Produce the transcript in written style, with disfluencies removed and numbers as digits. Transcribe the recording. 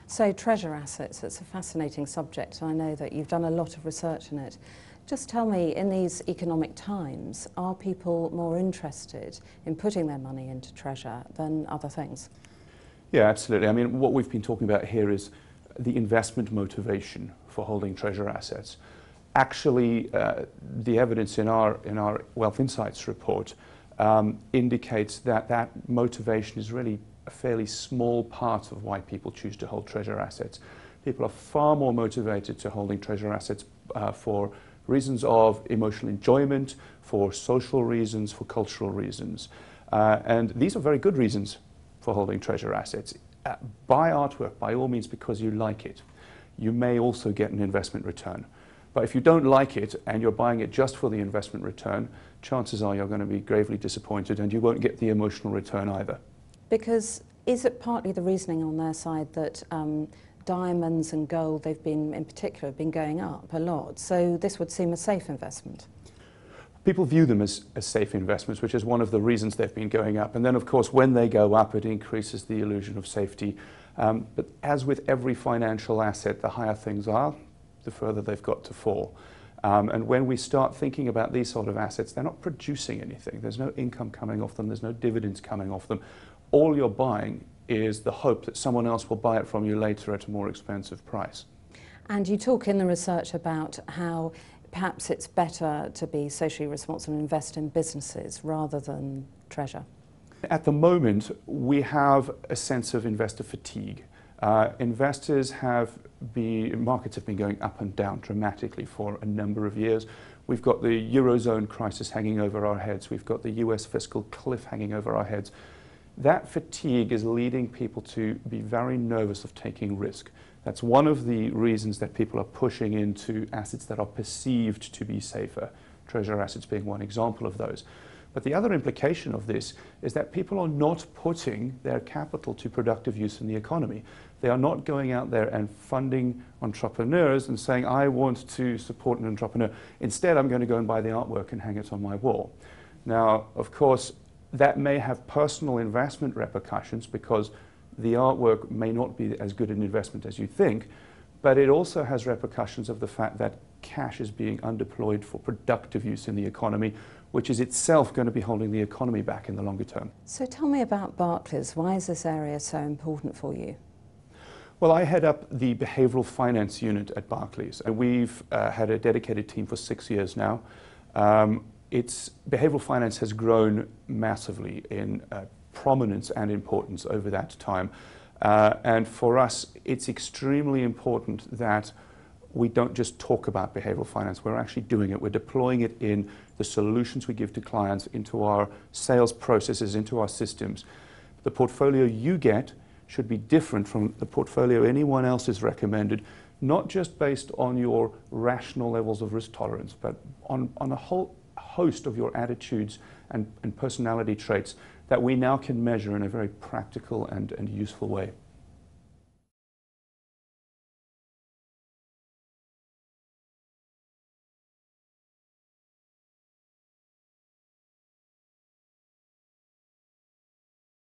So treasure assets, it's a fascinating subject. I know that you've done a lot of research in it. Just tell me, in these economic times, are people more interested in putting their money into treasure than other things? Yeah, absolutely. I mean, what we've been talking about here is the investment motivation for holding treasure assets. Actually, the evidence in our Wealth Insights report indicates that that motivation is really a fairly small part of why people choose to hold treasure assets. People are far more motivated to holding treasure assets for reasons of emotional enjoyment, for social reasons, for cultural reasons. And these are very good reasons for holding treasure assets. Buy artwork, by all means, because you like it. You may also get an investment return. But if you don't like it and you're buying it just for the investment return, chances are you're going to be gravely disappointed and you won't get the emotional return either. Because is it partly the reasoning on their side that diamonds and gold, they've been, in particular, been going up a lot, so this would seem a safe investment? People view them as safe investments, which is one of the reasons they've been going up. And then, of course, when they go up, it increases the illusion of safety. But as with every financial asset, the higher things are, the further they've got to fall. And when we start thinking about these sort of assets, they're not producing anything. There's no income coming off them. There's no dividends coming off them. All you're buying is the hope that someone else will buy it from you later at a more expensive price. And you talk in the research about how perhaps it's better to be socially responsible and invest in businesses rather than treasure. At the moment, we have a sense of investor fatigue. Markets have been going up and down dramatically for a number of years. We've got the Eurozone crisis hanging over our heads. We've got the US fiscal cliff hanging over our heads. That fatigue is leading people to be very nervous of taking risk. That's one of the reasons that people are pushing into assets that are perceived to be safer, treasure assets being one example of those. But the other implication of this is that people are not putting their capital to productive use in the economy. They are not going out there and funding entrepreneurs and saying, I want to support an entrepreneur. Instead, I'm going to go and buy the artwork and hang it on my wall. Now, of course, that may have personal investment repercussions because the artwork may not be as good an investment as you think, but it also has repercussions of the fact that cash is being undeployed for productive use in the economy, which is itself going to be holding the economy back in the longer term. So tell me about Barclays. Why is this area so important for you? Well, I head up the behavioral finance unit at Barclays, and we've had a dedicated team for 6 years now. Behavioral finance has grown massively in prominence and importance over that time. And for us, it's extremely important that we don't just talk about behavioral finance, we're actually doing it. We're deploying it in the solutions we give to clients, into our sales processes, into our systems. The portfolio you get should be different from the portfolio anyone else has recommended, not just based on your rational levels of risk tolerance, but on a whole host of your attitudes and personality traits that we now can measure in a very practical and useful way.